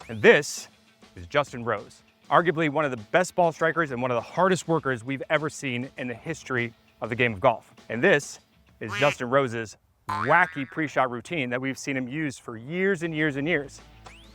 And this is Justin Rose, arguably one of the best ball strikers and one of the hardest workers we've ever seen in the history of the game of golf. And this is Justin Rose's wacky pre-shot routine that we've seen him use for years and years and years.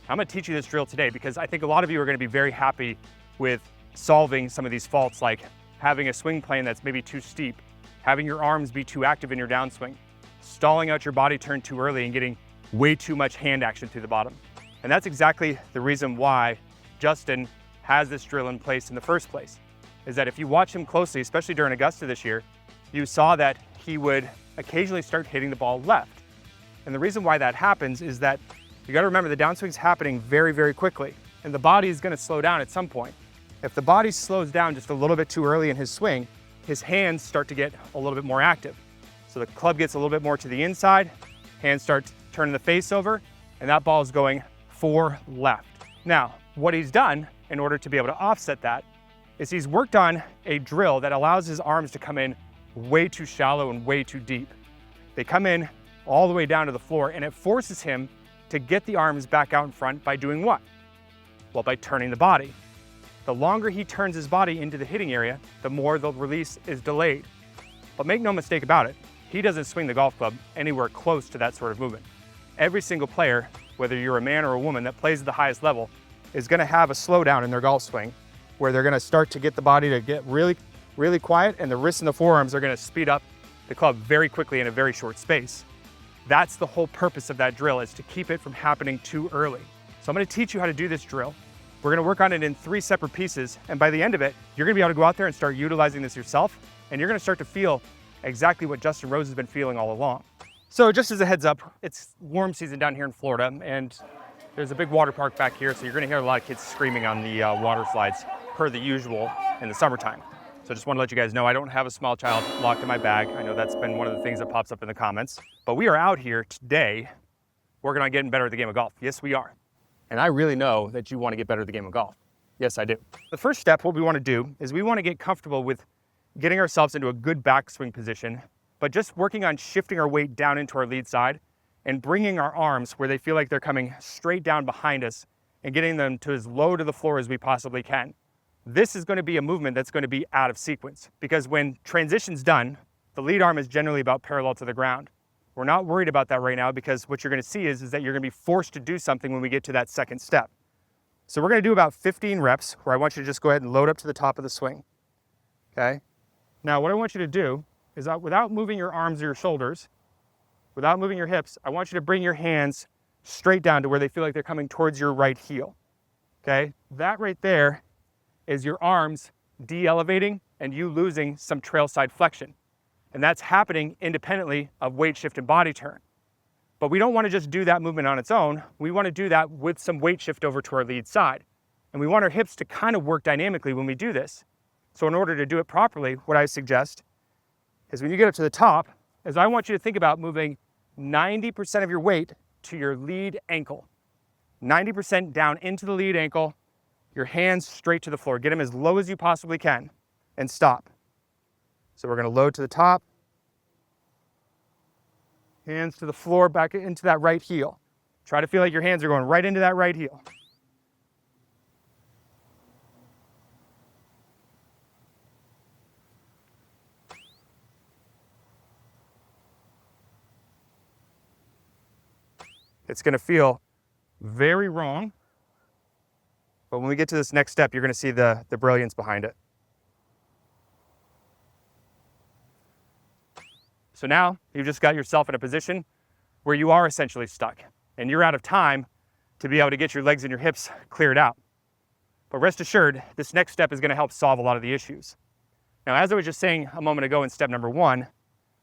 I'm gonna teach you this drill today because I think a lot of you are gonna be very happy with solving some of these faults, like having a swing plane that's maybe too steep, having your arms be too active in your downswing, stalling out your body turn too early and getting way too much hand action through the bottom. And that's exactly the reason why Justin has this drill in place in the first place, is that if you watch him closely, especially during Augusta this year, you saw that he would occasionally start hitting the ball left. And the reason why that happens is that you gotta remember the downswing's happening very, very quickly, and the body is gonna slow down at some point. If the body slows down just a little bit too early in his swing, his hands start to get a little bit more active. So the club gets a little bit more to the inside, hands start turning the face over, and that ball is going for left. Now, what he's done in order to be able to offset that is he's worked on a drill that allows his arms to come in way too shallow and way too deep. They come in all the way down to the floor, and it forces him to get the arms back out in front by doing what? Well, by turning the body. The longer he turns his body into the hitting area, the more the release is delayed. But make no mistake about it, he doesn't swing the golf club anywhere close to that sort of movement. Every single player, whether you're a man or a woman that plays at the highest level, is gonna have a slowdown in their golf swing where they're gonna start to get the body to get really, really quiet, and the wrists and the forearms are gonna speed up the club very quickly in a very short space. That's the whole purpose of that drill, is to keep it from happening too early. So I'm gonna teach you how to do this drill. We're gonna work on it in 3 separate pieces, and by the end of it, you're gonna be able to go out there and start utilizing this yourself, and you're gonna start to feel exactly what Justin Rose has been feeling all along. So just as a heads up, it's warm season down here in Florida, and there's a big water park back here, so you're gonna hear a lot of kids screaming on the water slides, per the usual in the summertime. So just wanna let you guys know I don't have a small child locked in my bag. I know that's been one of the things that pops up in the comments, but we are out here today working on getting better at the game of golf. Yes, we are. And I really know that you wanna get better at the game of golf. Yes, I do. The first step, what we wanna do, is we wanna get comfortable with getting ourselves into a good backswing position, but just working on shifting our weight down into our lead side and bringing our arms where they feel like they're coming straight down behind us and getting them to as low to the floor as we possibly can. This is gonna be a movement that's gonna be out of sequence, because when transition's done, the lead arm is generally about parallel to the ground. We're not worried about that right now, because what you're gonna see is that you're gonna be forced to do something when we get to that second step. So we're gonna do about 15 reps where I want you to just go ahead and load up to the top of the swing, okay? Now what I want you to do is that without moving your arms or your shoulders, without moving your hips, I want you to bring your hands straight down to where they feel like they're coming towards your right heel, okay? That right there is your arms de-elevating and you losing some trail side flexion. And that's happening independently of weight shift and body turn. But we don't want to just do that movement on its own. We want to do that with some weight shift over to our lead side. And we want our hips to kind of work dynamically when we do this. So in order to do it properly, what I suggest is when you get up to the top, is I want you to think about moving 90% of your weight to your lead ankle. 90% down into the lead ankle, your hands straight to the floor. Get them as low as you possibly can and stop. So we're gonna load to the top, hands to the floor, back into that right heel. Try to feel like your hands are going right into that right heel. It's gonna feel very wrong, but when we get to this next step, you're gonna see the brilliance behind it. So now you've just got yourself in a position where you are essentially stuck and you're out of time to be able to get your legs and your hips cleared out. But rest assured, this next step is gonna help solve a lot of the issues. Now, as I was just saying a moment ago in step number 1,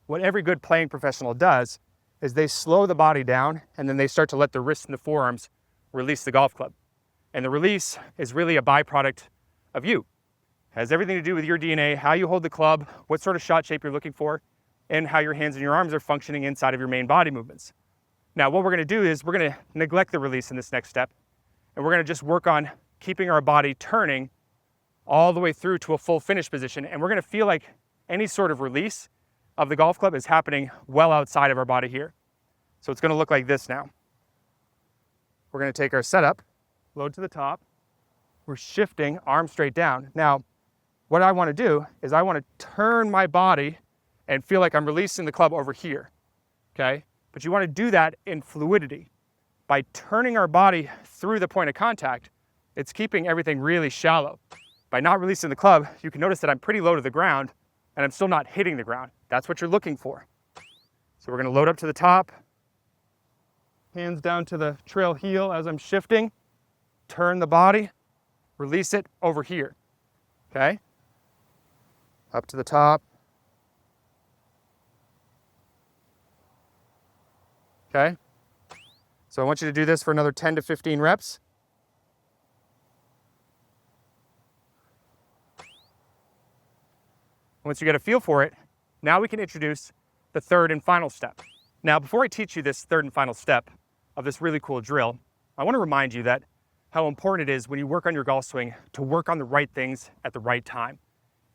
what every good playing professional does is they slow the body down and then they start to let the wrists and the forearms release the golf club. And the release is really a byproduct of you. It has everything to do with your DNA, how you hold the club, what sort of shot shape you're looking for, and how your hands and your arms are functioning inside of your main body movements. Now, what we're gonna do is we're gonna neglect the release in this next step, and we're gonna just work on keeping our body turning all the way through to a full finish position, and we're gonna feel like any sort of release of the golf club is happening well outside of our body here. So it's gonna look like this now. We're gonna take our setup, load to the top. We're shifting, arm straight down. Now, what I want to do is I want to turn my body and feel like I'm releasing the club over here, okay? But you want to do that in fluidity. By turning our body through the point of contact, it's keeping everything really shallow. By not releasing the club, you can notice that I'm pretty low to the ground and I'm still not hitting the ground. That's what you're looking for. So we're going to load up to the top, hands down to the trail heel as I'm shifting, turn the body, release it over here, okay? Up to the top. Okay? So I want you to do this for another 10 to 15 reps. Once you get a feel for it, now we can introduce the third and final step. Now, before I teach you this third and final step of this really cool drill, I want to remind you that how important it is when you work on your golf swing to work on the right things at the right time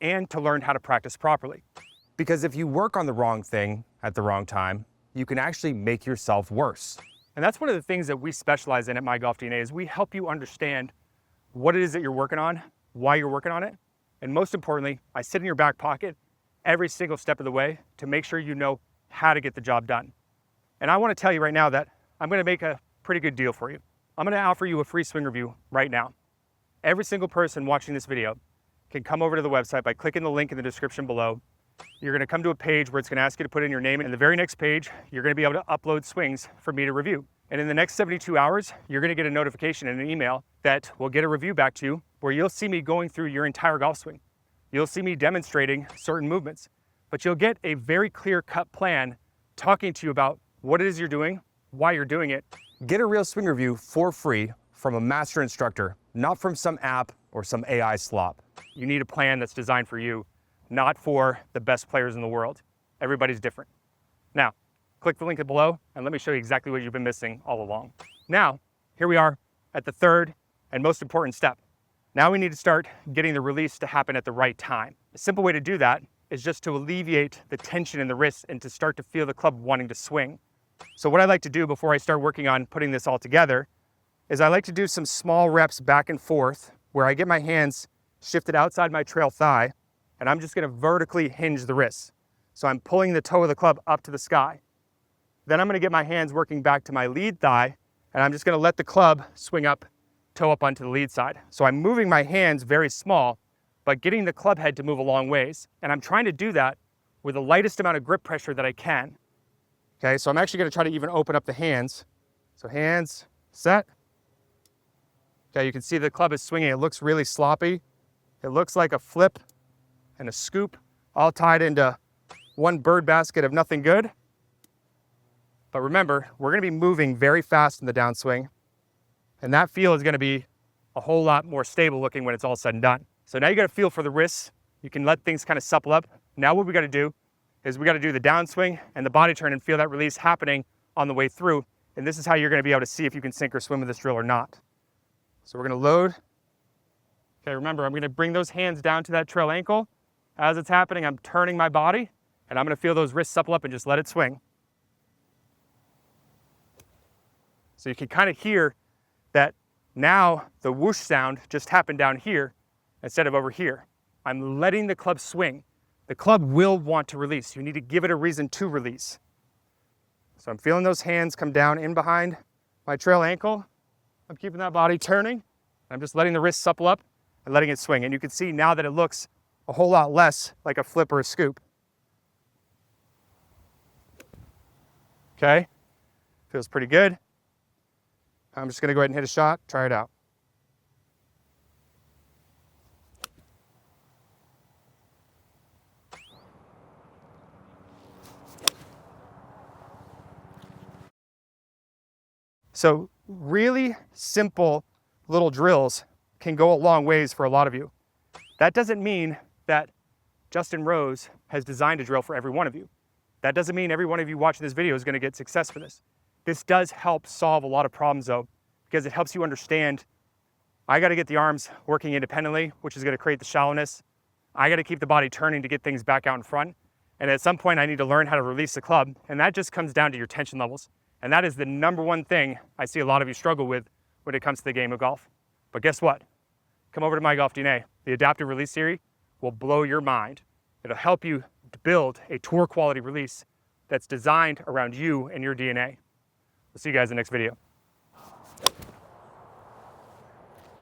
and to learn how to practice properly. Because if you work on the wrong thing at the wrong time, you can actually make yourself worse. And that's one of the things that we specialize in at MyGolfDNA is we help you understand what it is that you're working on, why you're working on it, and most importantly, I sit in your back pocket every single step of the way to make sure you know how to get the job done. And I want to tell you right now that I'm going to make a pretty good deal for you. I'm going to offer you a free swing review right now. Every single person watching this video can come over to the website by clicking the link in the description below. You're going to come to a page where it's going to ask you to put in your name, and the very next page, you're going to be able to upload swings for me to review. And in the next 72 hours, you're going to get a notification in an email that will get a review back to you where you'll see me going through your entire golf swing. You'll see me demonstrating certain movements, but you'll get a very clear-cut plan talking to you about what it is you're doing, why you're doing it. Get a real swing review for free from a master instructor, not from some app or some AI slop. You need a plan that's designed for you, not for the best players in the world. Everybody's different. Now, click the link below and let me show you exactly what you've been missing all along. Now, here we are at the third and most important step. Now we need to start getting the release to happen at the right time. A simple way to do that is just to alleviate the tension in the wrist and to start to feel the club wanting to swing. So what I like to do before I start working on putting this all together is I like to do some small reps back and forth where I get my hands shifted outside my trail thigh and I'm just going to vertically hinge the wrists. So I'm pulling the toe of the club up to the sky. Then I'm going to get my hands working back to my lead thigh and I'm just going to let the club swing up, toe up onto the lead side. So I'm moving my hands very small, but getting the club head to move a long ways. And I'm trying to do that with the lightest amount of grip pressure that I can. Okay, so I'm actually going to try to even open up the hands. So hands, set. Okay, you can see the club is swinging. It looks really sloppy. It looks like a flip and a scoop all tied into one bird basket of nothing good. But remember, we're going to be moving very fast in the downswing, and that feel is going to be a whole lot more stable looking when it's all said and done. So now you got a feel for the wrists. You can let things kind of supple up. Now what we got to do is we got to do the downswing and the body turn and feel that release happening on the way through. And this is how you're going to be able to see if you can sink or swim with this drill or not. So we're going to load. Okay, remember, I'm going to bring those hands down to that trail ankle. As it's happening, I'm turning my body, and I'm going to feel those wrists supple up and just let it swing. So you can kind of hear that now the whoosh sound just happened down here instead of over here. I'm letting the club swing. The club will want to release. You need to give it a reason to release. So I'm feeling those hands come down in behind my trail ankle. I'm keeping that body turning. I'm just letting the wrist supple up and letting it swing. And you can see now that it looks a whole lot less like a flip or a scoop. Okay, feels pretty good. I'm just going to go ahead and hit a shot, try it out. So really simple little drills can go a long ways for a lot of you. That doesn't mean that Justin Rose has designed a drill for every one of you. That doesn't mean every one of you watching this video is going to get success for this. This does help solve a lot of problems though, because it helps you understand, I got to get the arms working independently, which is going to create the shallowness. I got to keep the body turning to get things back out in front. And at some point I need to learn how to release the club. And that just comes down to your tension levels. And that is the number one thing I see a lot of you struggle with when it comes to the game of golf. But guess what? Come over to MyGolfDNA. The adaptive release theory will blow your mind. It'll help you to build a tour quality release that's designed around you and your DNA. We'll see you guys in the next video.